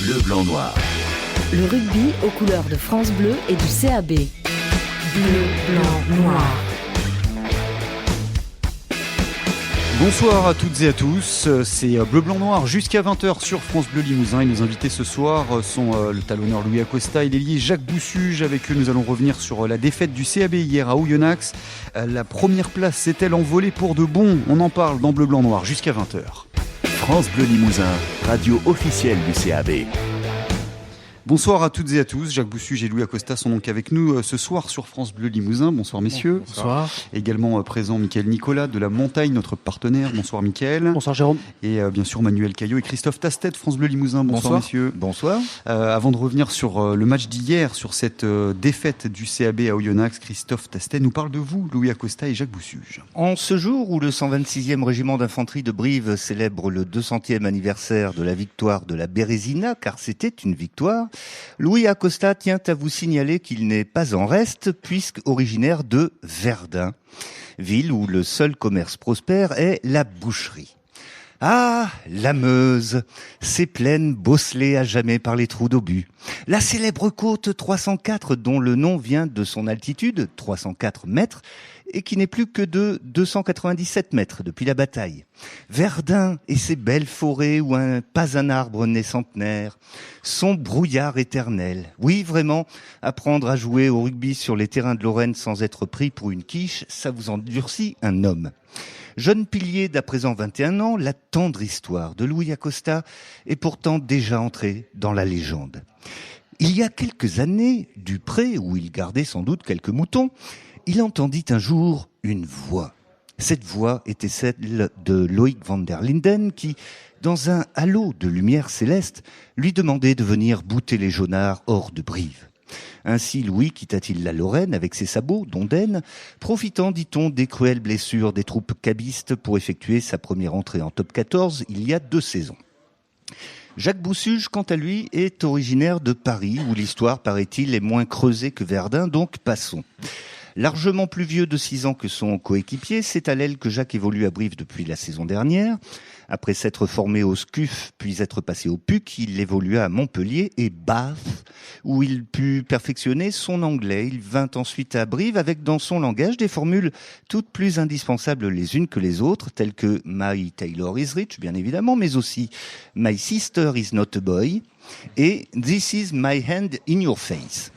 Bleu, blanc, noir. Le rugby aux couleurs de France Bleu et du CAB. Bleu, blanc, noir. Bonsoir à toutes et à tous, c'est Bleu Blanc Noir jusqu'à 20h sur France Bleu Limousin et nos invités ce soir sont le talonneur Louis Acosta et l'ailier Jacques Boussuge. Avec eux nous allons revenir sur la défaite du CAB hier à Oyonnax. La première place s'est-elle envolée pour de bon? On en parle dans Bleu Blanc Noir jusqu'à 20h. France Bleu Limousin, radio officielle du CAB. Bonsoir à toutes et à tous, Jacques Boussuge et Louis Acosta sont donc avec nous ce soir sur France Bleu Limousin. Bonsoir messieurs. Bonsoir. Également présent Mickaël Nicolas de la Montagne, notre partenaire. Bonsoir Mickaël. Bonsoir Jérôme. Et bien sûr Manuel Caillot et Christophe Tastet, France Bleu Limousin. Bonsoir messieurs. Bonsoir. Avant de revenir sur le match d'hier, sur cette défaite du CAB à Oyonnax, Christophe Tastet nous parle de vous, Louis Acosta et Jacques Boussuge. En ce jour où le 126e régiment d'infanterie de Brive célèbre le 200e anniversaire de la victoire de la Bérésina, car c'était une victoire, Louis Acosta tient à vous signaler qu'il n'est pas en reste, puisque originaire de Verdun, ville où le seul commerce prospère est la boucherie. Ah, la Meuse, ces plaines bosselées à jamais par les trous d'obus. La célèbre côte 304, dont le nom vient de son altitude, 304 mètres, et qui n'est plus que de 297 mètres depuis la bataille. Verdun et ses belles forêts où pas un arbre n'est centenaire. Son brouillard éternel. Oui, vraiment, apprendre à jouer au rugby sur les terrains de Lorraine sans être pris pour une quiche, ça vous endurcit un homme. Jeune pilier d'à présent 21 ans, la tendre histoire de Louis Acosta est pourtant déjà entrée dans la légende. Il y a quelques années, du pré, où il gardait sans doute quelques moutons, il entendit un jour une voix. Cette voix était celle de Loïc van der Linden qui, dans un halo de lumière céleste, lui demandait de venir bouter les jaunards hors de Brive. Ainsi Louis quitta-t-il la Lorraine avec ses sabots d'ondaine, profitant, dit-on, des cruelles blessures des troupes cabistes pour effectuer sa première entrée en top 14 il y a 2 saisons. Jacques Boussuge, quant à lui, est originaire de Paris, où l'histoire, paraît-il, est moins creusée que Verdun, donc passons. Largement plus vieux de 6 ans que son coéquipier, c'est à l'aile que Jacques évolue à Brive depuis la saison dernière. Après s'être formé au SCUF, puis être passé au PUC, il évolua à Montpellier et Bath, où il put perfectionner son anglais. Il vint ensuite à Brive avec dans son langage des formules toutes plus indispensables les unes que les autres, telles que « My tailor is rich », bien évidemment, mais aussi « My sister is not a boy » et « This is my hand in your face ».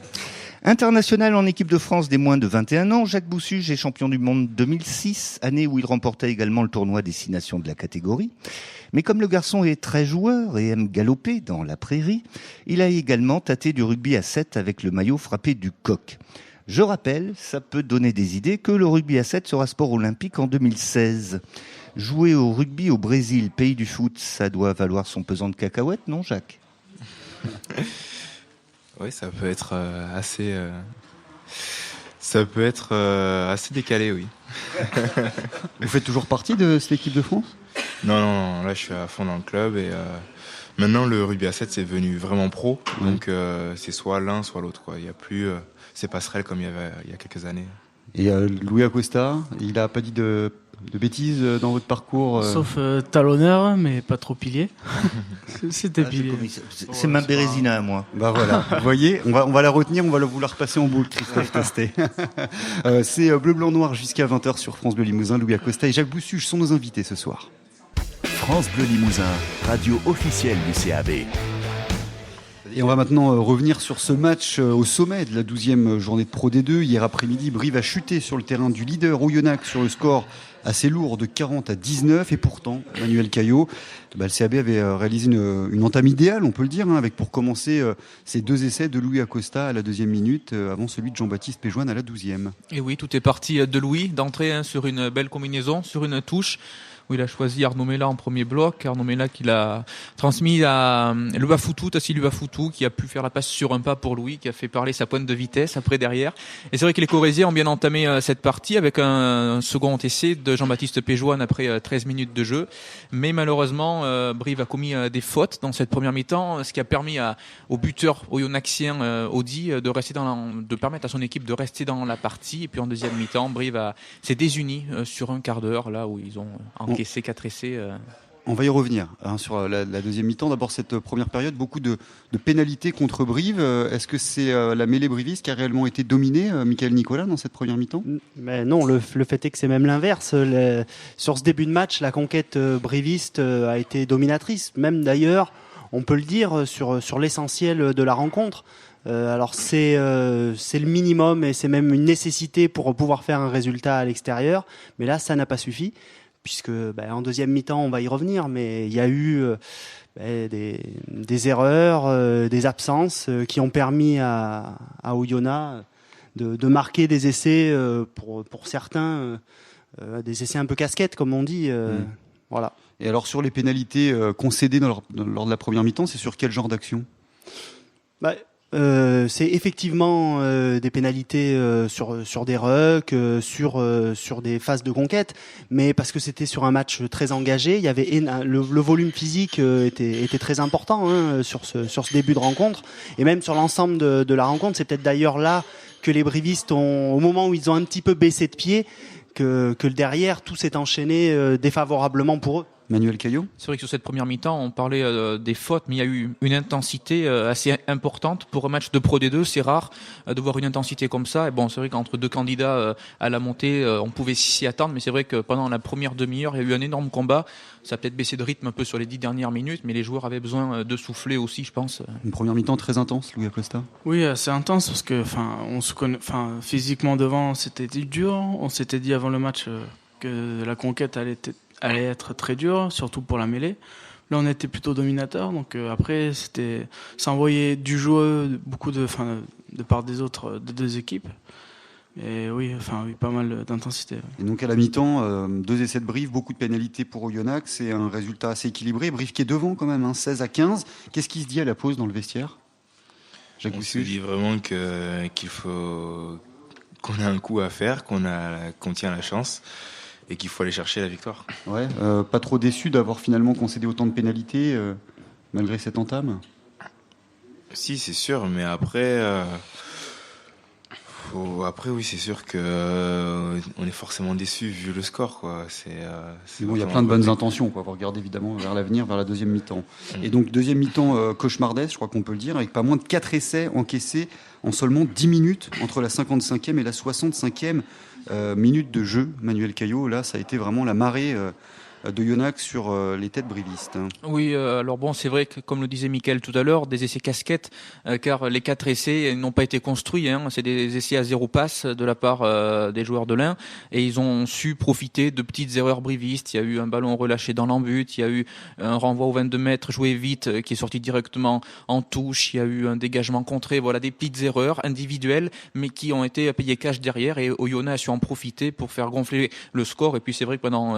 International en équipe de France des moins de 21 ans, Jacques Boussuge est champion du monde 2006, année où il remporta également le tournoi Destination de la catégorie. Mais comme le garçon est très joueur et aime galoper dans la prairie, il a également tâté du rugby à 7 avec le maillot frappé du coq. Je rappelle, ça peut donner des idées, que le rugby à 7 sera sport olympique en 2016. Jouer au rugby au Brésil, pays du foot, ça doit valoir son pesant de cacahuètes, non Jacques ? Oui, ça peut être assez décalé, oui. Vous faites toujours partie de cette équipe de France ? Non, là je suis à fond dans le club et maintenant le rugby à 7 c'est devenu vraiment pro, donc c'est soit l'un soit l'autre, quoi. Il n'y a plus ces passerelles comme il y a quelques années. Et Louis Acosta, il n'a pas dit de bêtises dans votre parcours Sauf talonneur, mais pas trop pilier. C'était pilier. C'est ma Bérésina à moi. Bah voilà, vous voyez, on va la retenir, on va vous la repasser en boucle, Christophe Tastet. C'est Bleu, Blanc, Noir jusqu'à 20h sur France Bleu Limousin. Louis Acosta et Jacques Boussuge sont nos invités ce soir. France Bleu Limousin, radio officielle du CAB. Et on va maintenant revenir sur ce match au sommet de la 12e journée de Pro D2. Hier après-midi, Brive a chuté sur le terrain du leader Oyonnax sur le score assez lourd de 40-19. Et pourtant, Manuel Caillot, le CAB avait réalisé une entame idéale, on peut le dire, avec pour commencer ces 2 essais de Louis Acosta à la 2e minute, avant celui de Jean-Baptiste Péjoine à la 12e. Et oui, tout est parti de Louis, d'entrée sur une belle combinaison, sur une touche, où il a choisi Arnaud Mella en premier bloc. Arnaud Mella qui l'a transmis à Tassili Bafoutou, qui a pu faire la passe sur un pas pour Louis, qui a fait parler sa pointe de vitesse après derrière. Et c'est vrai que les Corésiens ont bien entamé cette partie avec un second essai de Jean-Baptiste Péjoine après 13 minutes de jeu. Mais malheureusement, Brive a commis des fautes dans cette première mi-temps, ce qui a permis au buteur oyonnaxien Audi de permettre à son équipe de rester dans la partie. Et puis en deuxième mi-temps, Brive s'est désuni sur un quart d'heure, là où ils ont encaissé 4 essais. On va y revenir sur la deuxième mi-temps. D'abord, cette première période, beaucoup de pénalités contre Brive. Est-ce que c'est la mêlée briviste qui a réellement été dominée, Michael Nicolas, dans cette première mi-temps ? Mais non, le fait est que c'est même l'inverse. Sur ce début de match, la conquête briviste a été dominatrice. Même d'ailleurs, on peut le dire, sur l'essentiel de la rencontre. Alors c'est le minimum et c'est même une nécessité pour pouvoir faire un résultat à l'extérieur. Mais là, ça n'a pas suffi. Puisque en deuxième mi-temps, on va y revenir, mais il y a eu des erreurs, des absences qui ont permis à Oyonnax de marquer des essais, pour certains, des essais un peu casquettes, comme on dit. Voilà. Et alors, sur les pénalités concédées lors de la première mi-temps, c'est sur quel genre d'action ? C'est effectivement des pénalités sur des rucks, sur des phases de conquête, mais parce que c'était sur un match très engagé, il y avait le volume physique était très important sur ce début de rencontre, et même sur l'ensemble de la rencontre. C'est peut-être d'ailleurs là que les brivistes au moment où ils ont un petit peu baissé de pied, que derrière tout s'est enchaîné défavorablement pour eux. Manuel Caillot ? C'est vrai que sur cette première mi-temps, on parlait des fautes, mais il y a eu une intensité assez importante. Pour un match de Pro D2, c'est rare de voir une intensité comme ça. Et bon, c'est vrai qu'entre deux candidats à la montée, on pouvait s'y attendre, mais c'est vrai que pendant la première demi-heure, il y a eu un énorme combat. Ça a peut-être baissé de rythme un peu sur les 10 dernières minutes, mais les joueurs avaient besoin de souffler aussi, je pense. Une première mi-temps très intense, Louis Acosta ? Oui, assez intense parce que, on se connaît, physiquement devant, c'était dur. On s'était dit avant le match que la conquête allait être très dur, surtout pour la mêlée. Là, on était plutôt dominateur, donc après, ça envoyait du jeu beaucoup de part des deux équipes. Et oui, pas mal d'intensité. Et donc à la mi-temps, 2 essais de Brive, beaucoup de pénalités pour Oyonnax, c'est un résultat assez équilibré. Brive qui est devant quand même, 16-15. Qu'est-ce qui se dit à la pause dans le vestiaire ? Jacques On se Boussuge ? dit vraiment qu'il faut qu'on a un coup à faire, qu'on tient la chance et qu'il faut aller chercher la victoire. Ouais, pas trop déçu d'avoir finalement concédé autant de pénalités malgré cette entame ? Si, c'est sûr, mais après, oui, c'est sûr que on est forcément déçu vu le score, quoi. Bon, il y a plein de bonnes intentions, quoi. On regarde évidemment vers l'avenir, vers la deuxième mi-temps. Et donc deuxième mi-temps cauchemardesque, je crois qu'on peut le dire, avec pas moins de 4 essais encaissés en seulement 10 minutes entre la 55e et la 65e minute de jeu. Manuel Caillot, là, ça a été vraiment la marée de Oyonnax sur les têtes brivistes. Oui, alors bon, c'est vrai que, comme le disait Mickaël tout à l'heure, des essais casquettes, car les 4 essais n'ont pas été construits. C'est des essais à 0 passe de la part des joueurs de l'Ain, et ils ont su profiter de petites erreurs brivistes. Il y a eu un ballon relâché dans l'embut, il y a eu un renvoi au 22 mètres joué vite qui est sorti directement en touche, il y a eu un dégagement contré. Voilà, des petites erreurs individuelles, mais qui ont été payées cash derrière, et Oyonnax a su en profiter pour faire gonfler le score. Et puis c'est vrai que pendant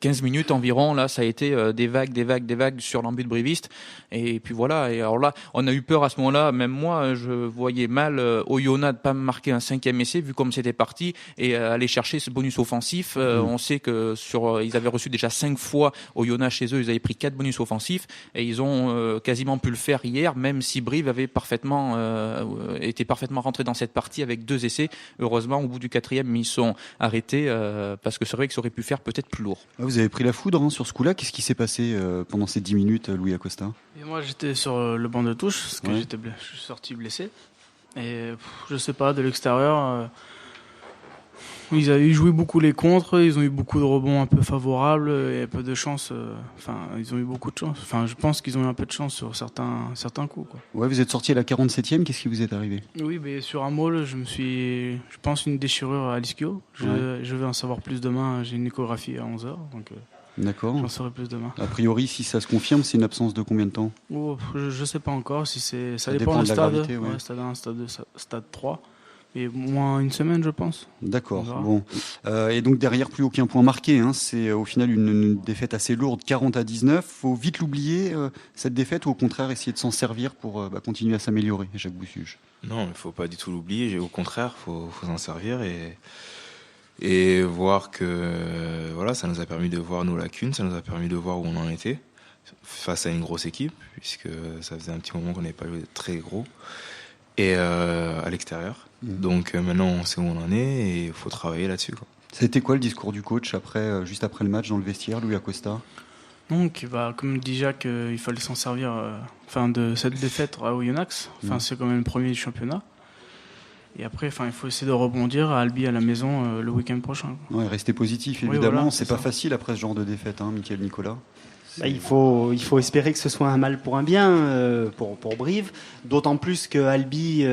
15 minutes environ, là, ça a été des vagues sur l'embut briviste. Et puis voilà. Et alors là, on a eu peur à ce moment-là. Même moi, je voyais mal Oyonnax de pas marquer un 5e essai, vu comme c'était parti, et aller chercher ce bonus offensif. On sait que ils avaient reçu déjà 5 fois Oyonnax chez eux. Ils avaient pris 4 bonus offensifs, et ils ont quasiment pu le faire hier, même si Brive avait était parfaitement rentré dans cette partie avec 2 essais. Heureusement, au bout du 4e, ils sont arrêtés parce que c'est vrai que ça aurait pu faire peut-être plus lourd. Vous avez pris la foudre sur ce coup-là. Qu'est-ce qui s'est passé pendant ces 10 minutes, Louis Acosta ? Et moi, j'étais sur le banc de touche parce que je suis sorti blessé. Et je sais pas, de l'extérieur, ils avaient joué beaucoup les contres, ils ont eu beaucoup de rebonds un peu favorables et un peu de chance. Ils ont eu beaucoup de chance. Je pense qu'ils ont eu un peu de chance sur certains coups, quoi. Ouais, vous êtes sorti à la 47e. Qu'est-ce qui vous est arrivé ? Oui, mais sur un maul, je pense, une déchirure à l'ischio. Je vais en savoir plus demain. J'ai une échographie à 11h, donc d'accord. J'en saurai plus demain. A priori, si ça se confirme, c'est une absence de combien de temps ? Je sais pas encore. Ça dépend du de la stade. gravité, ouais. Stade 1, stade 3. Et moins une semaine, je pense. D'accord. Bon. Et donc derrière, plus aucun point marqué. C'est au final une défaite assez lourde, 40-19. Faut vite l'oublier, cette défaite, ou au contraire essayer de s'en servir pour continuer à s'améliorer, Jacques Boussuge ? Non, il ne faut pas du tout l'oublier. Au contraire, faut s'en servir et voir que voilà, ça nous a permis de voir nos lacunes, ça nous a permis de voir où on en était face à une grosse équipe, puisque ça faisait un petit moment qu'on n'avait pas joué très gros, et à l'extérieur. Donc maintenant on sait où on en est et il faut travailler là-dessus, quoi. C'était quoi le discours du coach juste après le match dans le vestiaire, Louis Acosta ? Donc, comme dit Jacques, il fallait s'en servir de cette défaite à Oyonnax. C'est quand même le premier du championnat. Et après, il faut essayer de rebondir à Albi à la maison le week-end prochain. Ouais, rester positif, évidemment. Oui, voilà, c'est pas facile après ce genre de défaite, Mickaël Nicolas. Il faut espérer que ce soit un mal pour un bien pour Brive, d'autant plus que Albi,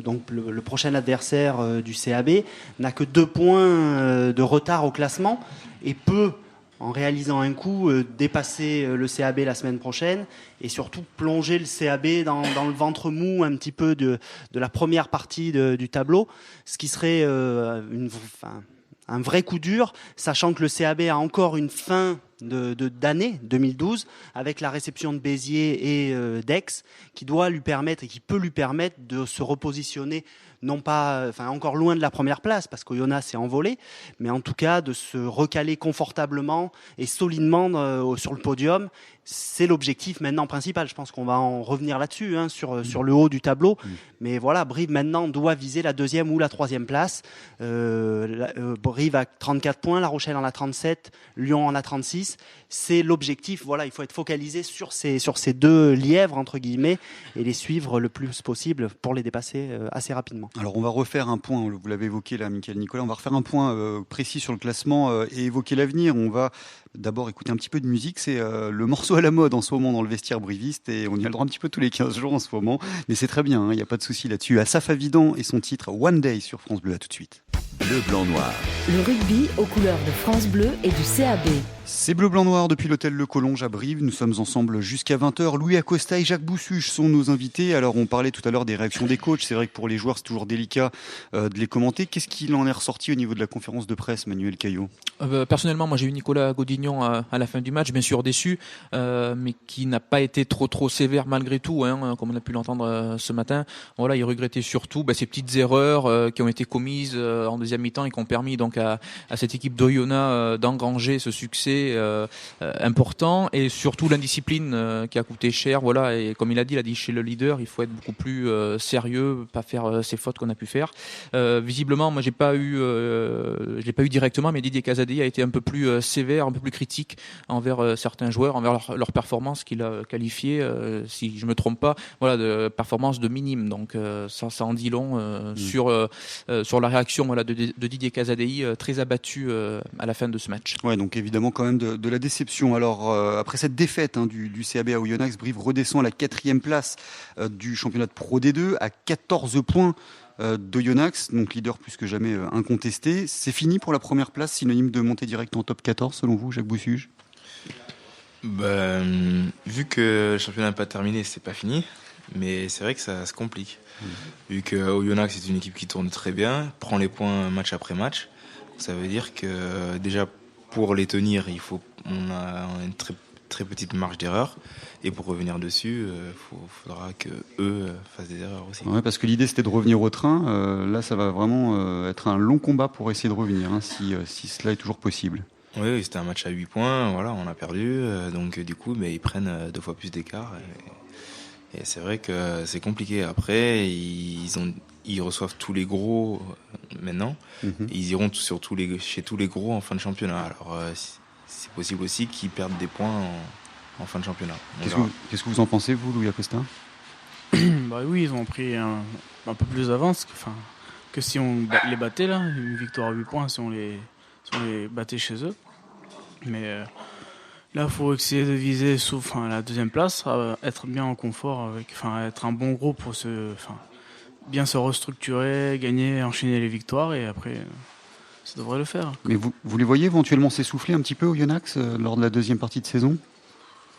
donc le prochain adversaire du CAB, n'a que 2 points de retard au classement et peut, en réalisant un coup, dépasser le CAB la semaine prochaine et surtout plonger le CAB dans le ventre mou un petit peu de la première partie du tableau, ce qui serait un vrai coup dur, sachant que le CAB a encore une fin d'année 2012 avec la réception de Béziers et d'Aix qui doit lui permettre et qui peut lui permettre de se repositionner non pas, encore loin de la première place parce qu'Oyonnax s'est envolé, mais en tout cas de se recaler confortablement et solidement sur le podium. C'est l'objectif maintenant principal. Je pense qu'on va en revenir là-dessus, sur le haut du tableau. Mais voilà, Brive maintenant doit viser la 2e ou la 3e place. Brive a 34 points, La Rochelle en a 37, Lyon en a 36. C'est l'objectif. Voilà, il faut être focalisé sur ces 2 lièvres entre guillemets et les suivre le plus possible pour les dépasser assez rapidement. Alors on va refaire un point, vous l'avez évoqué là, Mickaël Nicolas, on va refaire un point précis sur le classement et évoquer l'avenir. On va d'abord écouter un petit peu de musique, c'est le morceau à la mode en ce moment dans le vestiaire briviste et on y a le droit un petit peu tous les 15 jours en ce moment, mais c'est très bien, il n'y a pas de souci là-dessus. Asaf Avidan et son titre One Day sur France Bleu, à tout de suite. Bleu, blanc, noir. Le rugby aux couleurs de France Bleu et du CAB. C'est bleu, blanc, noir depuis l'hôtel Le Collonge à Brive. Nous sommes ensemble jusqu'à 20h. Louis Acosta et Jacques Boussuche sont nos invités. Alors, on parlait tout à l'heure des réactions des coachs. C'est vrai que pour les joueurs, c'est toujours délicat de les commenter. Qu'est-ce qu'il en est ressorti au niveau de la conférence de presse, Manuel Caillot ? Personnellement, moi j'ai eu Nicolas Godignon à la fin du match, bien sûr déçu, mais qui n'a pas été trop sévère malgré tout, comme on a pu l'entendre ce matin. Voilà, il regrettait surtout ces petites erreurs qui ont été commises en deuxième mi-temps et qui ont permis donc à cette équipe d'Oyonnax d'engranger ce succès important et surtout l'indiscipline qui a coûté cher. Voilà, et comme il a dit chez le leader, il faut être beaucoup plus sérieux, pas faire ces fautes qu'on a pu faire. Visiblement, moi je l'ai pas eu directement, mais Didier Casadei a été un peu plus sévère, un peu plus critique envers certains joueurs, envers leur performance qu'il a qualifiée, si je me trompe pas, de performance de minime. Donc ça en dit long sur la réaction de Didier Casadei, très abattu à la fin de ce match. Ouais, donc évidemment quand même de la déception. Alors après cette défaite du CAB à Oyonnax, Brive redescend à la 4e place du championnat de Pro D2 à 14 points d'Oyonnax, donc leader plus que jamais incontesté. C'est fini pour la première place, synonyme de montée directe en top 14 selon vous, Jacques Boussuge ? Vu que le championnat n'est pas terminé, c'est pas fini, mais c'est vrai que ça se complique. Vu que Oyonnax c'est une équipe qui tourne très bien, prend les points match après match, ça veut dire que déjà pour les tenir, on a une très, très petite marge d'erreur. Et pour revenir dessus, faudra que eux fassent des erreurs aussi. Ouais, parce que l'idée c'était de revenir au train. Là, ça va vraiment être un long combat pour essayer de revenir, si cela est toujours possible. Oui, c'était un match à 8 points. Voilà, on a perdu. Donc du coup, ils prennent 2 fois plus d'écart. Et c'est vrai que c'est compliqué. Après, ils reçoivent tous les gros maintenant. Ils iront chez tous les gros en fin de championnat. Alors, c'est possible aussi qu'ils perdent des points en fin de championnat. Qu'est-ce que vous en pensez, vous, Louis Acosta ? Oui, ils ont pris un peu plus d'avance que si on les battait, là. Une victoire à 8 points si on les battait chez eux. Mais là, il faut essayer de viser la 2e place, être bien en confort, être un bon groupe pour bien se restructurer, gagner, enchaîner les victoires et après, ça devrait le faire. Mais vous les voyez éventuellement s'essouffler un petit peu au Oyonnax lors de la 2e partie de saison ?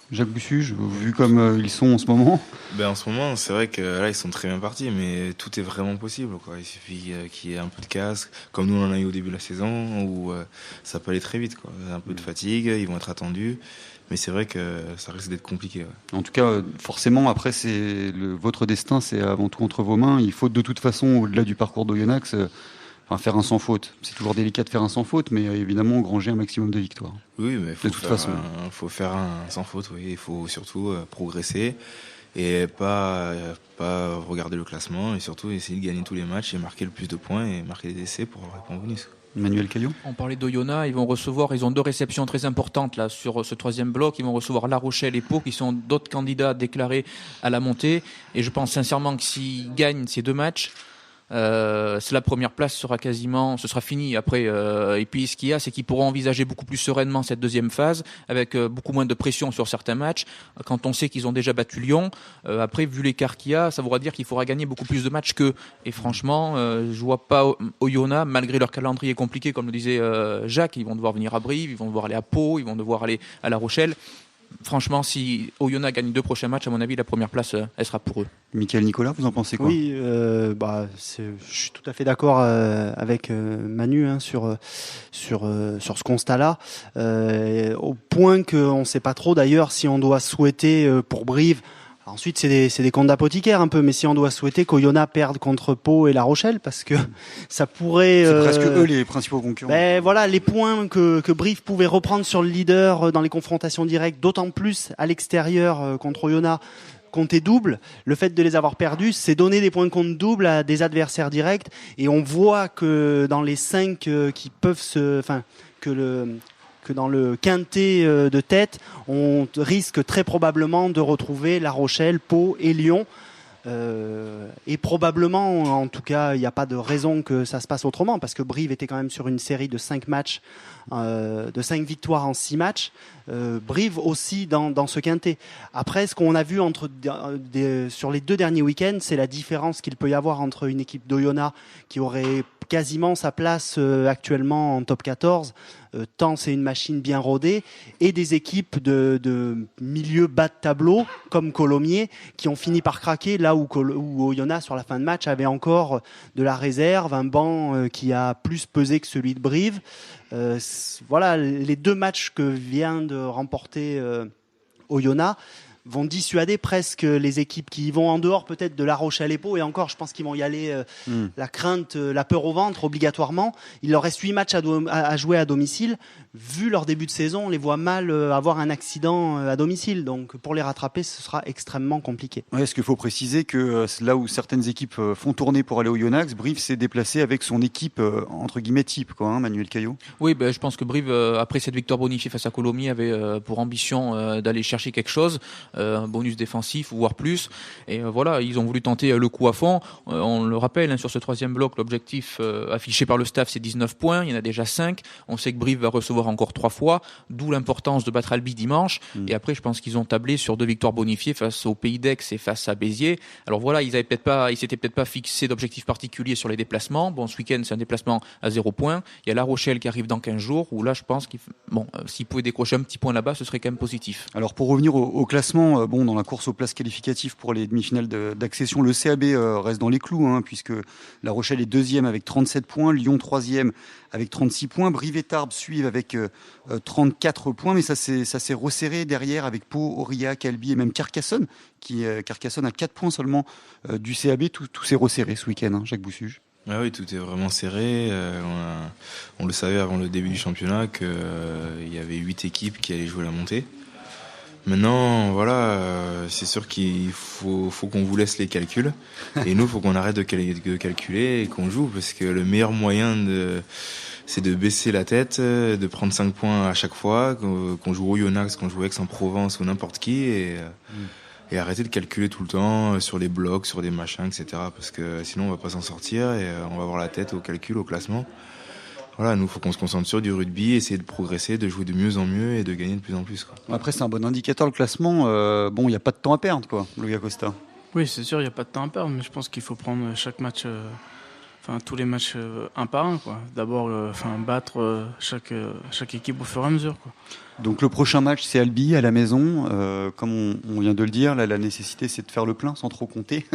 Jacques Boussuge, vu comme ils sont en ce moment ? En ce moment, c'est vrai que là, ils sont très bien partis, mais tout est vraiment possible, quoi. Il suffit qu'il y ait un peu de casse, comme nous on en a eu au début de la saison, où ça peut aller très vite, quoi. Un peu de fatigue, ils vont être attendus, mais c'est vrai que ça risque d'être compliqué. Ouais. En tout cas, forcément, après, votre destin, c'est avant tout entre vos mains. Il faut de toute façon, au-delà du parcours d'Oyonnax, faire un sans faute. C'est toujours délicat de faire un sans faute, mais évidemment, engranger un maximum de victoires. Oui, mais il faut faire un sans faute. Oui, il faut surtout progresser et pas regarder le classement et surtout essayer de gagner tous les matchs et marquer le plus de points et marquer des essais pour répondre au bonus. Emmanuel Caillot. On parlait d'Oyonnax, ils ont 2 réceptions très importantes là sur ce 3e bloc. Ils vont recevoir La Rochelle et Pau, qui sont d'autres candidats déclarés à la montée. Et je pense sincèrement que s'ils gagnent ces 2 matchs, c'est la première place ce sera fini après. Et puis ce qu'il y a, c'est qu'ils pourront envisager beaucoup plus sereinement cette 2e phase, avec beaucoup moins de pression sur certains matchs. Quand on sait qu'ils ont déjà battu Lyon, après vu l'écart qu'il y a, ça voudra dire qu'il faudra gagner beaucoup plus de matchs qu'eux. Et franchement, je vois pas Oyonnax, malgré leur calendrier compliqué, comme le disait Jacques, ils vont devoir venir à Brive, ils vont devoir aller à Pau, ils vont devoir aller à La Rochelle. Franchement, si Oyonnax gagne 2 prochains matchs, à mon avis, la première place, elle sera pour eux. Michael Nicolas, vous en pensez quoi? Oui, je suis tout à fait d'accord avec Manu sur ce constat-là. Au point qu'on ne sait pas trop d'ailleurs si on doit souhaiter pour Brive. Ensuite, c'est des comptes d'apothicaire un peu, mais si on doit souhaiter qu'Oyonnax perde contre Pau et La Rochelle, parce que ça pourrait... C'est presque eux les principaux concurrents. Voilà, les points que Brive pouvait reprendre sur le leader dans les confrontations directes, d'autant plus à l'extérieur contre Oyonnax, compter double. Le fait de les avoir perdus, c'est donner des points de compte double à des adversaires directs, et on voit que dans les 5 qui peuvent que dans le quintet de tête, on risque très probablement de retrouver La Rochelle, Pau et Lyon. Et probablement, en tout cas, il n'y a pas de raison que ça se passe autrement, parce que Brive était quand même sur une série de 5 matchs, de 5 victoires en 6 matchs. Brive aussi dans ce quintet. Après, ce qu'on a vu sur les 2 derniers week-ends, c'est la différence qu'il peut y avoir entre une équipe d'Oyonnax qui aurait quasiment sa place actuellement en top 14, tant c'est une machine bien rodée, et des équipes de milieu bas de tableau comme Colomiers qui ont fini par craquer là où Oyonnax sur la fin de match avait encore de la réserve, un banc qui a plus pesé que celui de Brive. Voilà, les 2 matchs que vient de remporter Oyonnax vont dissuader presque les équipes qui y vont en dehors peut-être de La Rochelle et Pau, et encore je pense qu'ils vont y aller la crainte, la peur au ventre obligatoirement. Il leur reste 8 matchs à jouer à domicile. Vu leur début de saison, on les voit mal avoir un accident à domicile, donc pour les rattraper ce sera extrêmement compliqué. Ouais, est-ce qu'il faut préciser que là où certaines équipes font tourner pour aller au Oyonnax, Brive s'est déplacé avec son équipe entre guillemets type, quoi, hein, Manuel Caillot? Oui, je pense que Brive, après cette victoire bonifiée face à Colomiers, avait pour ambition d'aller chercher quelque chose, un bonus défensif, voire plus. Et voilà, ils ont voulu tenter le coup à fond. On le rappelle, sur ce 3e bloc, l'objectif affiché par le staff, c'est 19 points. Il y en a déjà 5. On sait que Brive va recevoir encore 3 fois, d'où l'importance de battre Albi dimanche. Et après, je pense qu'ils ont tablé sur 2 victoires bonifiées face au Pays d'Aix et face à Béziers. Alors voilà, ils s'étaient peut-être pas fixé d'objectifs particuliers sur les déplacements. Bon, ce week-end, c'est un déplacement à 0 points. Il y a La Rochelle qui arrive dans 15 jours, où là, je pense s'ils pouvaient décrocher un petit point là-bas, ce serait quand même positif. Alors pour revenir au classement, dans la course aux places qualificatives pour les demi-finales d'accession, le CAB reste dans les clous, hein, puisque La Rochelle est 2e avec 37 points, Lyon 3e avec 36 points, Brive et Tarbes suivent avec 34 points, mais ça s'est resserré derrière avec Pau, Aurillac, Albi et même Carcassonne, Carcassonne a 4 points seulement du CAB. Tout s'est resserré ce week-end, hein, Jacques Boussuge. Ah oui, tout est vraiment serré. On le savait avant le début du championnat qu'il y avait 8 équipes qui allaient jouer la montée. Maintenant, voilà, c'est sûr qu'il faut qu'on vous laisse les calculs. Et nous, il faut qu'on arrête de calculer et qu'on joue, parce que le meilleur moyen c'est de baisser la tête, de prendre 5 points à chaque fois, qu'on joue au Oyonnax, qu'on joue Aix-en-Provence ou n'importe qui, et arrêter de calculer tout le temps sur les blocs, sur des machins, etc. Parce que sinon, on va pas s'en sortir et on va avoir la tête au calcul, au classement. Voilà, nous, il faut qu'on se concentre sur du rugby, essayer de progresser, de jouer de mieux en mieux et de gagner de plus en plus, quoi. Après, c'est un bon indicateur, le classement. Il n'y a pas de temps à perdre, quoi, Louis Acosta. Oui, c'est sûr, il n'y a pas de temps à perdre, mais je pense qu'il faut prendre chaque match, tous les matchs un par un, quoi. D'abord, battre chaque équipe au fur et à mesure, quoi. Donc le prochain match, c'est Albi à la maison. Comme on vient de le dire, là, la nécessité, c'est de faire le plein sans trop compter.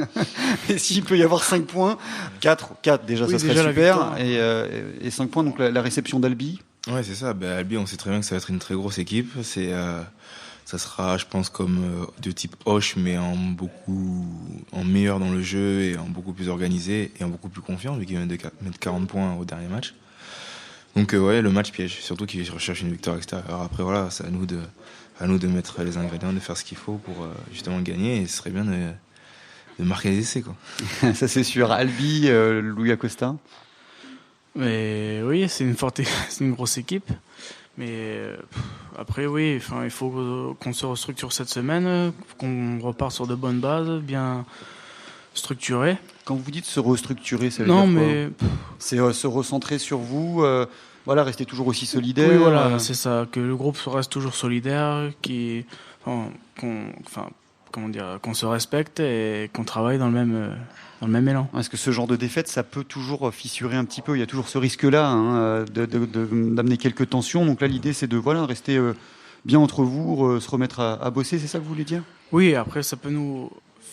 Et s'il peut y avoir 5 points, 4 déjà, oui, ça serait super. Et 5 points, donc la réception d'Albi. Ouais, c'est ça. Albi, on sait très bien que ça va être une très grosse équipe. Ça sera, je pense, comme de type Hoche, mais en meilleur dans le jeu et en beaucoup plus organisé et en beaucoup plus confiant, vu qu'ils viennent de mettre 40 points au dernier match. Donc le match piège, surtout qu'ils recherchent une victoire extérieure. Après voilà, c'est à nous de mettre les ingrédients, de faire ce qu'il faut pour justement gagner, et ce serait bien de marquer les essais, quoi. Ça c'est sûr. Albi, Louis Acosta. Mais oui, c'est c'est une grosse équipe. Mais après, oui, il faut qu'on se restructure cette semaine, qu'on repart sur de bonnes bases, bien structurées. Quand vous dites se restructurer, ça veut Non, dire quoi? mais C'est se recentrer sur vous, voilà, rester toujours aussi solidaire. oui, voilà, c'est ça, que le groupe reste toujours solidaire, qu'on se respecte et qu'on travaille dans le même élan. Est-ce que ce genre de défaite, ça peut toujours fissurer un petit peu? Il y a toujours ce risque-là, hein, d'amener quelques tensions. Donc là, l'idée, c'est de rester bien entre vous, se remettre à bosser. C'est ça que vous voulez dire? Oui, après, ça peut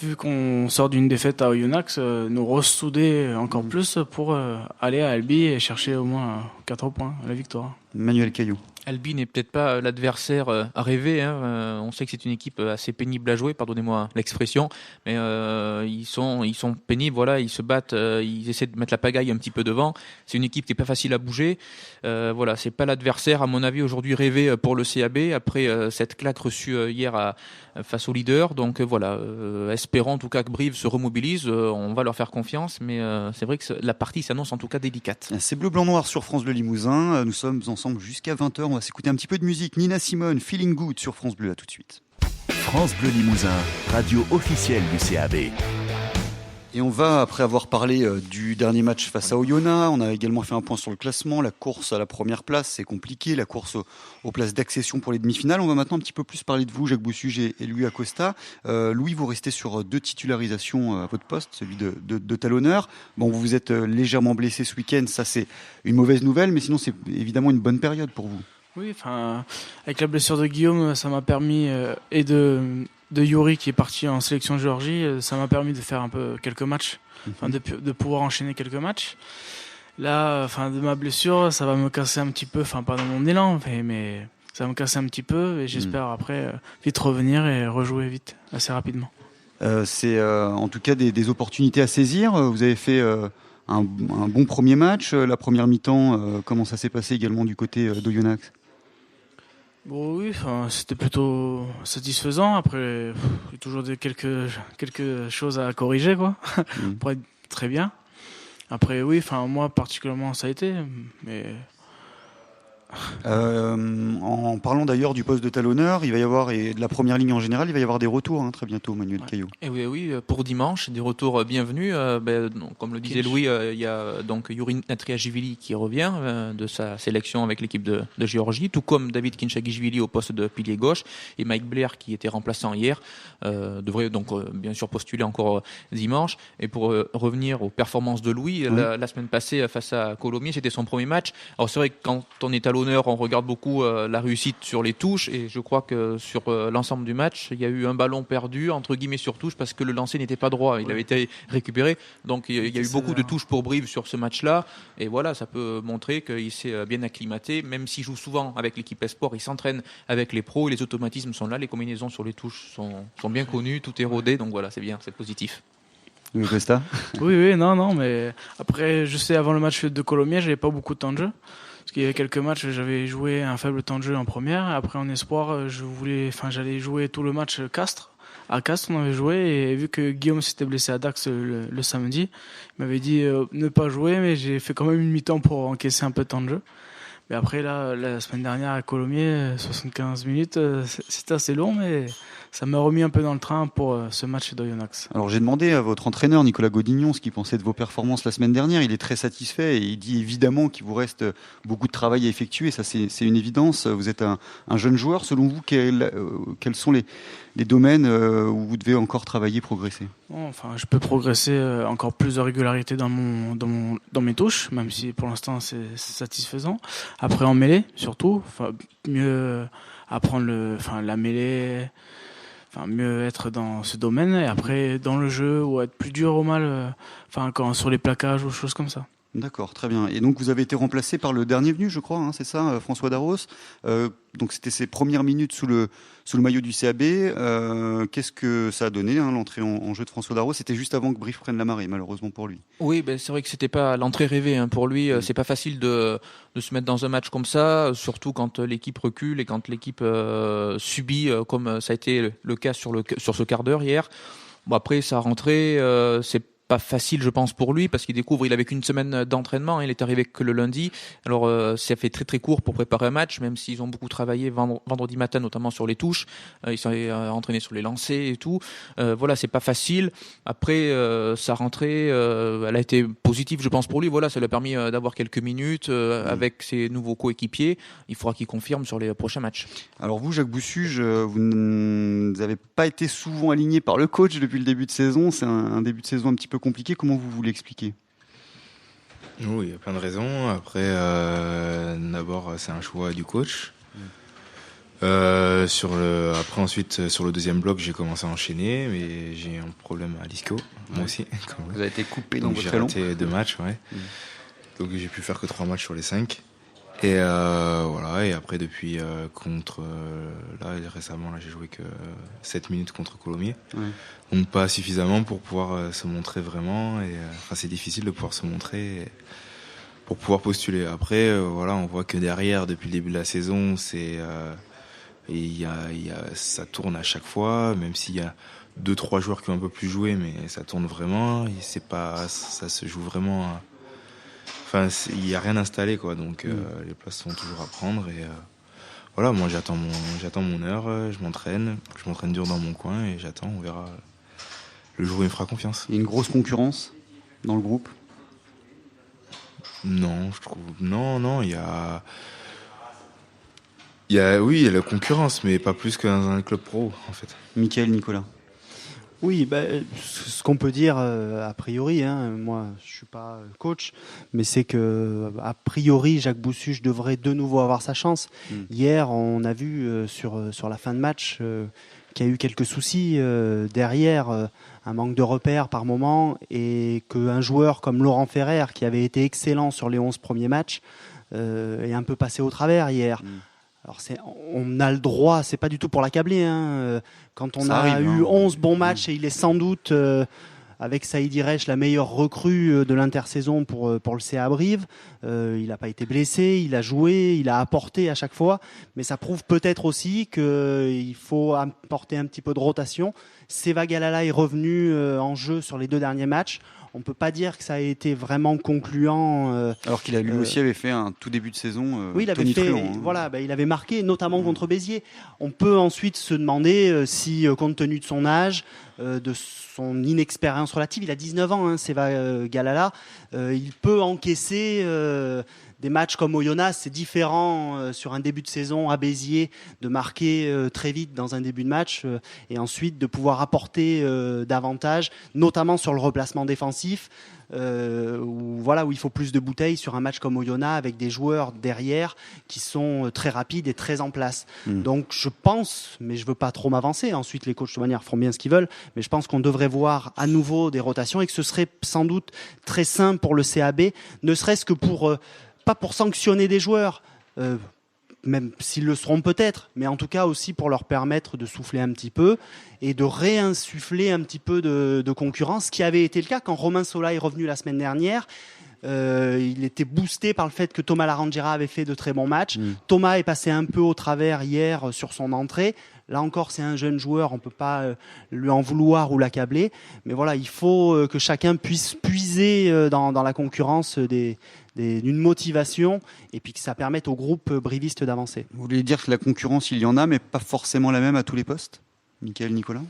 vu qu'on sort d'une défaite à Oyonnax, nous ressouder encore plus pour aller à Albi et chercher au moins 4 points, la victoire. Manuel Caillou. Albi n'est peut-être pas l'adversaire à rêver. On sait que c'est une équipe assez pénible à jouer, pardonnez-moi l'expression, mais ils sont pénibles. Voilà, ils se battent, ils essaient de mettre la pagaille un petit peu devant. C'est une équipe qui est pas facile à bouger. Voilà, c'est pas l'adversaire à mon avis aujourd'hui rêvé pour le CAB après cette claque reçue hier face au leader. Donc voilà, espérons en tout cas que Brive se remobilise. On va leur faire confiance, mais c'est vrai que la partie s'annonce en tout cas délicate. C'est Bleu, Blanc, Noir sur France Bleu Limousin. Nous sommes ensemble jusqu'à 20h. On va s'écouter un petit peu de musique. Nina Simone, Feeling Good sur France Bleu. À tout de suite. France Bleu Limousin, radio officielle du CAB. Et on va, après avoir parlé du dernier match face à Oyonnax, on a également fait un point sur le classement, la course à la première place, c'est compliqué, la course aux places d'accession pour les demi-finales. On va maintenant un petit peu plus parler de vous, Jacques Boussuge et Louis Acosta. Louis, vous restez sur 2 titularisations à votre poste, celui de talonneur. Bon, vous vous êtes légèrement blessé ce week-end, ça c'est une mauvaise nouvelle, mais sinon c'est évidemment une bonne période pour vous. Oui, avec la blessure de Guillaume, ça m'a permis, et de Yuri qui est parti en sélection de Géorgie, ça m'a permis de faire un peu quelques matchs, de pouvoir enchaîner quelques matchs. Là, de ma blessure, ça va me casser un petit peu, pas dans mon élan, mais ça va me casser un petit peu et j'espère après vite revenir et rejouer vite, assez rapidement. C'est en tout cas des opportunités à saisir. Vous avez fait un bon premier match. La première mi-temps, comment ça s'est passé également du côté d'Oyonnax? Bon, oui, c'était plutôt satisfaisant. Après, il y a toujours quelques choses à corriger, quoi, pour être très bien. Après, oui, moi particulièrement, ça a été, mais... En parlant d'ailleurs du poste de talonneur, il va y avoir, et de la première ligne en général, il va y avoir des retours très bientôt, Manuel Caillou. Et oui, pour dimanche, des retours bienvenus. Comme le disait Louis, il y a donc Yuri Natriashvili qui revient de sa sélection avec l'équipe de Géorgie, tout comme David Kinchagishvili au poste de pilier gauche et Mike Blair qui était remplaçant hier devrait donc bien sûr postuler encore dimanche. Et pour revenir aux performances de Louis, la semaine passée face à Colomiers, c'était son premier match. Alors c'est vrai que quand on est talonneur, on regarde beaucoup la réussite sur les touches et je crois que sur l'ensemble du match, il y a eu un ballon perdu entre guillemets sur touche parce que le lancer n'était pas droit, il avait été récupéré. Donc il y a eu beaucoup de touches pour Brive sur ce match-là et voilà, ça peut montrer qu'il s'est bien acclimaté, même s'il joue souvent avec l'équipe Espoir, il s'entraîne avec les pros et les automatismes sont là, les combinaisons sur les touches sont bien connues, tout est rodé, donc voilà, c'est bien, c'est positif. Oui, non, mais après, je sais, avant le match de Colomiers, j'avais pas beaucoup de temps de jeu. Parce qu'il y avait quelques matchs, j'avais joué un faible temps de jeu en première. Après, en espoir, j'allais jouer tout le match Castres. À Castres, on avait joué et vu que Guillaume s'était blessé à Dax le samedi, il m'avait dit ne pas jouer, mais j'ai fait quand même une mi-temps pour encaisser un peu de temps de jeu. Mais après, là, la semaine dernière à Colomiers, 75 minutes, c'était assez long, mais ça m'a remis un peu dans le train pour ce match d'Oyonnax. Alors j'ai demandé à votre entraîneur Nicolas Godignon ce qu'il pensait de vos performances la semaine dernière. Il est très satisfait et il dit évidemment qu'il vous reste beaucoup de travail à effectuer. Ça c'est une évidence. Vous êtes un jeune joueur. Selon vous, quels sont les domaines où vous devez encore travailler, progresser? Je peux progresser encore plus de régularité dans mes touches, même si pour l'instant c'est satisfaisant. Après en mêlée surtout, mieux apprendre la mêlée. Mieux être dans ce domaine et après dans le jeu ou être plus dur au mal quand sur les plaquages ou choses comme ça. D'accord, très bien. Et donc vous avez été remplacé par le dernier venu, je crois, c'est ça, François Darros. Donc c'était ses premières minutes sous le maillot du CAB. Qu'est-ce que ça a donné, l'entrée en jeu de François Darros? C'était juste avant que Brive prenne la marée, malheureusement pour lui. Oui, c'est vrai que c'était pas l'entrée rêvée pour lui. C'est pas facile de se mettre dans un match comme ça, surtout quand l'équipe recule et quand l'équipe subit, comme ça a été le cas sur ce quart d'heure hier. Bon, après sa rentrée, c'est pas facile, je pense, pour lui, parce qu'il découvre, il avait qu'une semaine d'entraînement, il est arrivé que le lundi. Alors, ça fait très très court pour préparer un match, même s'ils ont beaucoup travaillé vendredi matin, notamment sur les touches. Ils sont entraînés sur les lancers et tout. Voilà, c'est pas facile. Après, sa rentrée, elle a été positive, je pense, pour lui. Voilà, ça lui a permis d'avoir quelques minutes avec ses nouveaux coéquipiers. Il faudra qu'il confirme sur les prochains matchs. Alors vous, Jacques Boussuge, vous n'avez pas été souvent aligné par le coach depuis le début de saison. C'est un début de saison un petit peu compliqué. Comment vous l'expliquez ? Oui, il y a plein de raisons. Après, d'abord, c'est un choix du coach. Après, ensuite, sur le deuxième bloc, j'ai commencé à enchaîner, mais j'ai un problème à l'ischio, moi aussi. Vous avez été coupé dans Donc votre j'ai talon. raté 2 matchs, ouais. Donc j'ai pu faire que 3 matchs sur les 5. Et voilà. Et après, depuis récemment, j'ai joué que 7 minutes contre Colomiers. Ouais. Donc pas suffisamment pour pouvoir se montrer vraiment. Et c'est difficile de pouvoir se montrer pour pouvoir postuler. Après, voilà, on voit que derrière, depuis le début de la saison, ça tourne à chaque fois, même s'il y a 2-3 joueurs qui ont un peu plus joué, mais ça tourne vraiment. Ça se joue vraiment. Il n'y a rien installé, quoi. Donc les places sont toujours à prendre. Et voilà, moi j'attends mon heure, je m'entraîne dur dans mon coin et j'attends. On verra le jour où il me fera confiance. Il y a une grosse concurrence dans le groupe ? Non, je trouve. Non, il y a. Il y a la concurrence, mais pas plus que dans un club pro, en fait. Mickaël, Nicolas. Oui, ce qu'on peut dire a priori, moi je suis pas coach, mais c'est que a priori Jacques Boussuge devrait de nouveau avoir sa chance. Hier, on a vu sur la fin de match qu'il y a eu quelques soucis derrière, un manque de repères par moment, et qu'un joueur comme Laurent Ferrer, qui avait été excellent sur les 11 premiers matchs, est un peu passé au travers hier. Alors on a le droit, c'est pas du tout pour l'accabler, quand on a eu 11 bons matchs et il est sans doute avec Saïd Reich la meilleure recrue de l'intersaison pour le CA Brive. Il n'a pas été blessé, il a joué, il a apporté à chaque fois, mais ça prouve peut-être aussi qu'il faut apporter un petit peu de rotation. Seva Galala est revenu en jeu sur les 2 derniers matchs. On peut pas dire que ça a été vraiment concluant. Alors qu'il a lui aussi avait fait un tout début de saison. Oui, il avait fait. Voilà, il avait marqué, notamment contre Béziers. On peut ensuite se demander si, compte tenu de son âge, de son inexpérience relative, il a 19 ans, Seva Galala, il peut encaisser des matchs comme Oyonnax. C'est différent sur un début de saison à Béziers de marquer très vite dans un début de match et ensuite de pouvoir apporter davantage, notamment sur le replacement défensif, où il faut plus de bouteilles sur un match comme Oyonnax avec des joueurs derrière qui sont très rapides et très en place. Donc je pense, mais je veux pas trop m'avancer, ensuite les coachs de manière font bien ce qu'ils veulent, mais je pense qu'on devrait voir à nouveau des rotations et que ce serait sans doute très sain pour le CAB, ne serait-ce que pas pour sanctionner des joueurs, même s'ils le seront peut-être, mais en tout cas aussi pour leur permettre de souffler un petit peu et de réinsuffler un petit peu de concurrence, ce qui avait été le cas quand Romain Sola est revenu la semaine dernière. Il était boosté par le fait que Thomas Laranjeira avait fait de très bons matchs. Thomas est passé un peu au travers hier sur son entrée. Là encore, c'est un jeune joueur, on ne peut pas lui en vouloir ou l'accabler. Mais voilà, il faut que chacun puisse puiser dans la concurrence d'une motivation et puis que ça permette au groupe briviste d'avancer. Vous voulez dire que la concurrence, il y en a, mais pas forcément la même à tous les postes ? Mickaël, Nicolas ?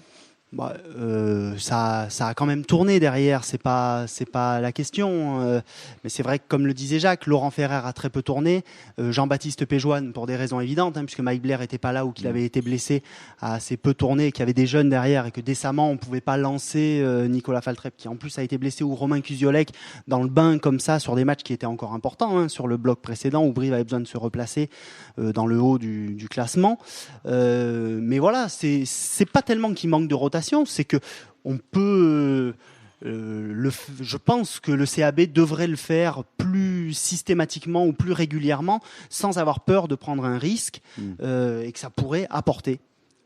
Ça a quand même tourné derrière, c'est pas la question, mais c'est vrai que comme le disait Jacques, Laurent Ferrer a très peu tourné, Jean-Baptiste Péjoine pour des raisons évidentes, puisque Mike Blair était pas là ou qu'il avait été blessé, a assez peu tourné, qu'il y avait des jeunes derrière et que décemment on pouvait pas lancer Nicolas Faltrep qui en plus a été blessé, ou Romain Cusiolek dans le bain comme ça sur des matchs qui étaient encore importants, sur le bloc précédent où Brive avait besoin de se replacer dans le haut du classement, mais voilà, c'est pas tellement qu'il manque de rotation, c'est que on peut, je pense que le CAB devrait le faire plus systématiquement ou plus régulièrement, sans avoir peur de prendre un risque, et que ça pourrait apporter.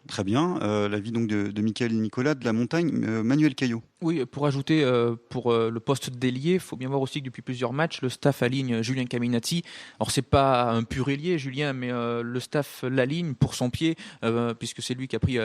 Très bien. L'avis donc de Mickaël et Nicolas de la Montagne. Manuel Caillot. Oui, pour ajouter pour le poste d'ailier, il faut bien voir aussi que depuis plusieurs matchs, le staff aligne Julien Caminati. Alors c'est pas un pur ailier, Julien, mais le staff l'aligne pour son pied, puisque c'est lui qui a pris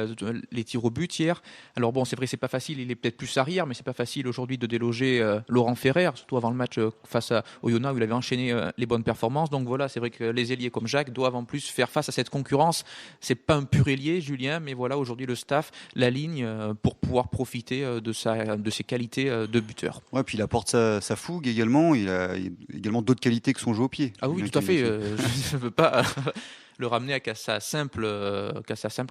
les tirs au but hier. Alors bon, c'est vrai, c'est pas facile, il est peut-être plus arrière, mais c'est pas facile aujourd'hui de déloger Laurent Ferrer, surtout avant le match face à Oyonnax où il avait enchaîné les bonnes performances. Donc voilà, c'est vrai que les ailiers comme Jacques doivent en plus faire face à cette concurrence. C'est pas un pur ailier, Julien, mais voilà, aujourd'hui le staff l'aligne pour pouvoir profiter de ses qualités de buteur. Ouais, puis il apporte sa fougue également. Il a également d'autres qualités que son jeu au pied. Ah oui, tout à fait. Je ne veux pas le ramener qu'à sa simple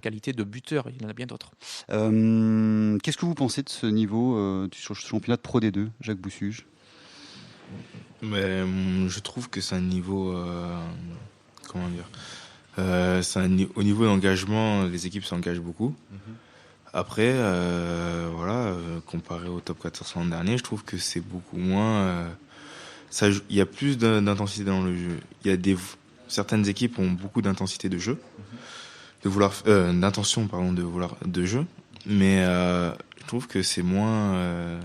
qualité de buteur. Il y en a bien d'autres. Qu'est-ce que vous pensez de ce niveau sur le championnat de Pro D2, Jacques Boussuge? Je trouve que c'est un niveau... comment dire au niveau d'engagement, les équipes s'engagent beaucoup. Après, comparé au top 14 l'an dernier, je trouve que c'est beaucoup moins... il y a plus d'intensité dans le jeu. Certaines équipes ont beaucoup d'intensité de jeu, d'intention de jeu, mais je trouve que c'est moins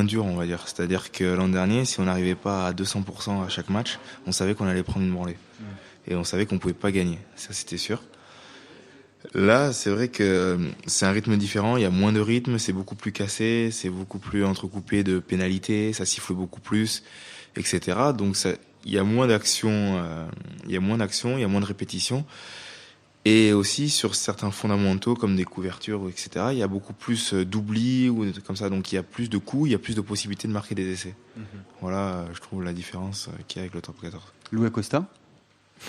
dur, on va dire. C'est-à-dire que l'an dernier, si on n'arrivait pas à 200% à chaque match, on savait qu'on allait prendre une branlée. Et on savait qu'on pouvait pas gagner. Ça, c'était sûr. Là, c'est vrai que c'est un rythme différent, il y a moins de rythme, c'est beaucoup plus cassé, c'est beaucoup plus entrecoupé de pénalités, ça siffle beaucoup plus, etc. Donc il y a moins d'action, il y a moins de répétitions. Et aussi sur certains fondamentaux comme des couvertures, etc. Il y a beaucoup plus d'oublis ou des trucs comme ça. Donc il y a plus de coups, il y a plus de possibilités de marquer des essais. Voilà, je trouve la différence qu'il y a avec le top 14. Louis Acosta?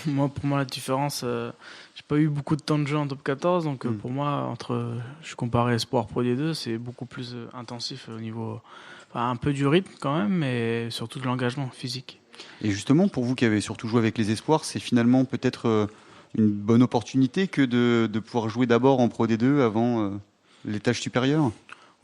Pour moi, la différence, j'ai pas eu beaucoup de temps de jeu en top 14, donc pour moi, je comparais Espoir Pro D2, c'est beaucoup plus intensif au niveau, un peu du rythme quand même, mais surtout de l'engagement physique. Et justement, pour vous qui avez surtout joué avec les Espoirs, c'est finalement peut-être une bonne opportunité que de pouvoir jouer d'abord en Pro D2 avant l'étage supérieur?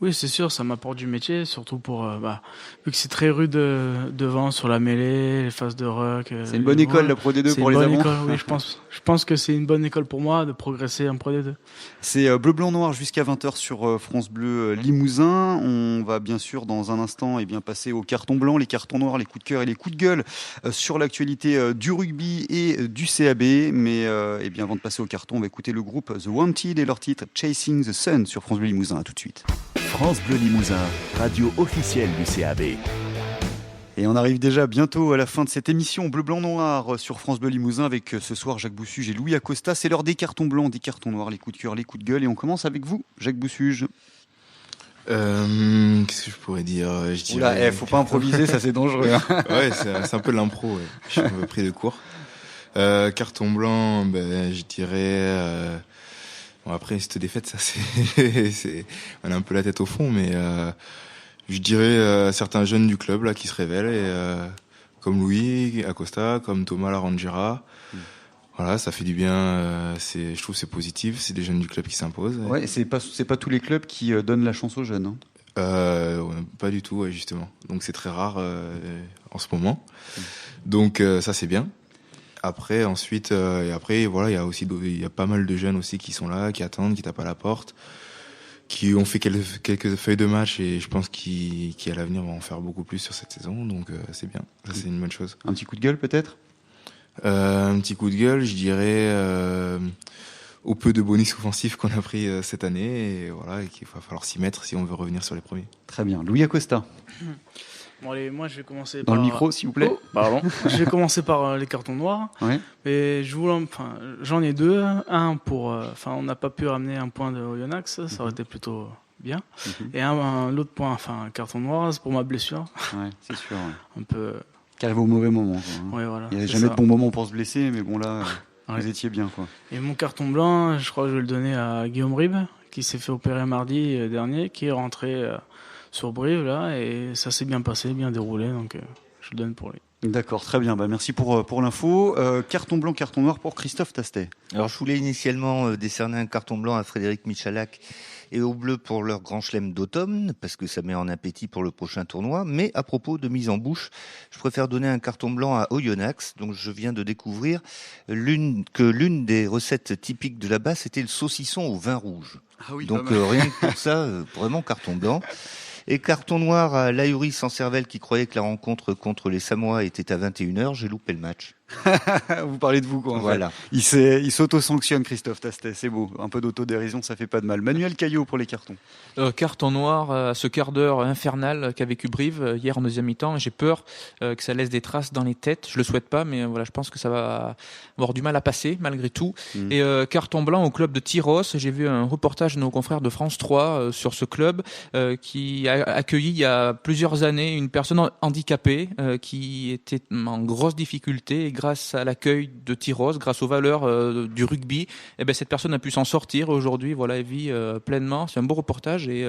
Oui, c'est sûr, ça m'apporte du métier, surtout vu que c'est très rude devant sur la mêlée, les phases de ruck. C'est une bonne école, la Pro D2 pour les avants. Oui, je pense que c'est une bonne école pour moi de progresser en Pro D2. C'est bleu, blanc, noir jusqu'à 20h sur France Bleu Limousin. On va bien sûr dans un instant passer aux cartons blancs, les cartons noirs, les coups de cœur et les coups de gueule sur l'actualité du rugby et du CAB. Mais avant de passer aux cartons, on va écouter le groupe The Wanted et leur titre Chasing the Sun sur France Bleu Limousin. À tout de suite. France Bleu Limousin, radio officielle du CAB. Et on arrive déjà bientôt à la fin de cette émission Bleu, Blanc, Noir sur France Bleu Limousin avec ce soir Jacques Boussuge et Louis Acosta. C'est l'heure des cartons blancs, des cartons noirs, les coups de cœur, les coups de gueule. Et on commence avec vous, Jacques Boussuge. Qu'est-ce que je pourrais dire? Faut pas improviser, ça c'est dangereux. Hein. Ouais, c'est un peu de l'impro. Ouais. Je suis un peu pris de court. Carton blanc, je dirais... après, cette défaite, ça on a un peu la tête au fond, mais je dirais certains jeunes du club là qui se révèlent, comme Louis Acosta, comme Thomas Larangera. Voilà, ça fait du bien. Je trouve que c'est positif. C'est des jeunes du club qui s'imposent. Ouais, c'est pas tous les clubs qui donnent la chance aux jeunes. Hein. Pas du tout, ouais, justement. Donc c'est très rare en ce moment. Donc ça c'est bien. Après, ensuite, voilà, il y a pas mal de jeunes aussi qui sont là, qui attendent, qui tapent à la porte, qui ont fait quelques feuilles de match et je pense qui à l'avenir vont en faire beaucoup plus sur cette saison. Donc c'est bien, ça c'est une bonne chose. Un petit coup de gueule peut-être? Un petit coup de gueule, je dirais au peu de bonus offensifs qu'on a pris cette année et voilà, et qu'il va falloir s'y mettre si on veut revenir sur les premiers. Très bien, Louis Acosta. Bon allez, moi je vais commencer dans le micro s'il vous plaît. Oh, pardon. Je vais commencer par les cartons noirs. Ouais. Et j'en ai deux. Un pour, on n'a pas pu ramener un point de Oyonnax, ça aurait été plutôt bien. Et l'autre point, un carton noir, c'est pour ma blessure. Ouais, c'est sûr. Ouais. Un peu. Qui arrive au mauvais moment. Quoi, hein. Ouais, voilà. Il n'y a jamais de bon moment pour se blesser, mais bon là, vous étiez bien quoi. Et mon carton blanc, je crois que je vais le donner à Guillaume Ribes, qui s'est fait opérer mardi dernier, qui est rentré sur Brive là, et ça s'est bien passé, bien déroulé, donc je le donne pour lui. D'accord, très bien. Merci pour l'info. Carton blanc, carton noir pour Christophe Tastet. Alors je voulais initialement décerner un carton blanc à Frédéric Michalak et aux Bleus pour leur grand chelem d'automne, parce que ça met en appétit pour le prochain tournoi. Mais à propos de mise en bouche, je préfère donner un carton blanc à Oyonnax. Donc je viens de découvrir l'une des recettes typiques de là-bas, c'était le saucisson au vin rouge. Ah oui, donc rien que pour ça, vraiment carton blanc. Et carton noir à Laïuri sans cervelle qui croyait que la rencontre contre les Samoa était à 21h. J'ai loupé le match. Vous parlez de vous, quoi. Voilà. Il s'auto-sanctionne, Christophe Tastet. C'est beau. Un peu d'autodérision, ça fait pas de mal. Manuel Caillot pour les cartons. Carton noir à ce quart d'heure infernal qu'a vécu Brive hier en deuxième mi-temps. J'ai peur que ça laisse des traces dans les têtes. Je le souhaite pas, mais voilà, je pense que ça va avoir du mal à passer malgré tout. Et carton blanc au club de Tyros. J'ai vu un reportage de nos confrères de France 3 sur ce club qui a accueilli il y a plusieurs années une personne handicapée qui était en grosse difficulté. Et grâce à l'accueil de Tyros, grâce aux valeurs du rugby, eh ben, cette personne a pu s'en sortir. Aujourd'hui, voilà, elle vit pleinement. C'est un beau reportage et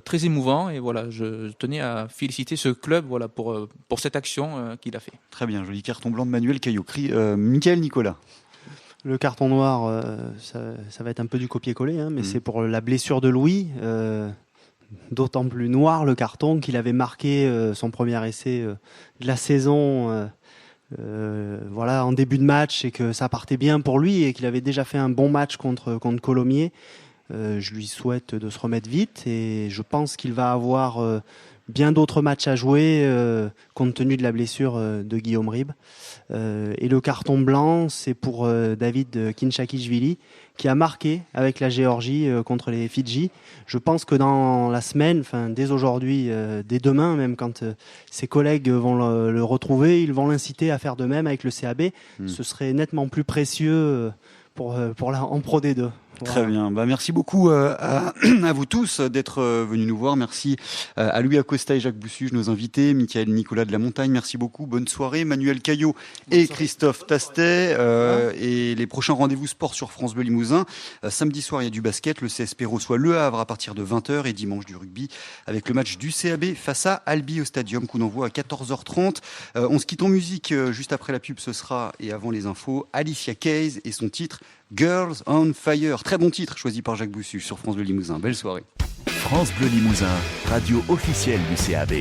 très émouvant. Et voilà, je tenais à féliciter ce club, voilà, pour cette action qu'il a fait. Très bien, joli carton blanc de Manuel Caillot. Michael Nicolas. Le carton noir, ça va être un peu du copier-coller, hein, mais c'est pour la blessure de Louis. D'autant plus noir le carton qu'il avait marqué son premier essai de la saison voilà, en début de match, et que ça partait bien pour lui et qu'il avait déjà fait un bon match contre Colomiers. Je lui souhaite de se remettre vite et je pense qu'il va avoir bien d'autres matchs à jouer compte tenu de la blessure de Guillaume Ribes. Et le carton blanc, c'est pour David Kinshakishvili qui a marqué avec la Géorgie contre les Fidji. Je pense que dans la semaine, enfin dès aujourd'hui, dès demain même, quand ses collègues vont le retrouver, ils vont l'inciter à faire de même avec le CAB. Ce serait nettement plus précieux en Pro D2. Voilà. Très bien. Merci beaucoup à vous tous d'être venus nous voir. Merci à Louis Acosta et Jacques Boussuge, nos invités. Michael Nicolas de la Montagne, merci beaucoup. Bonne soirée. Manuel Caillot et Christophe Tastet. Et les prochains rendez-vous sport sur France Bleu Limousin. Samedi soir, il y a du basket. Le CSP reçoit Le Havre à partir de 20h et dimanche du rugby avec le match du CAB face à Albi au Stadium. Coup d'envoi à 14h30. On se quitte en musique juste après la pub. Ce sera, et avant les infos, Alicia Keys et son titre Girls on Fire. Très bon titre choisi par Jacques Boussuge sur France Bleu Limousin. Belle soirée. France Bleu Limousin, radio officielle du CAB.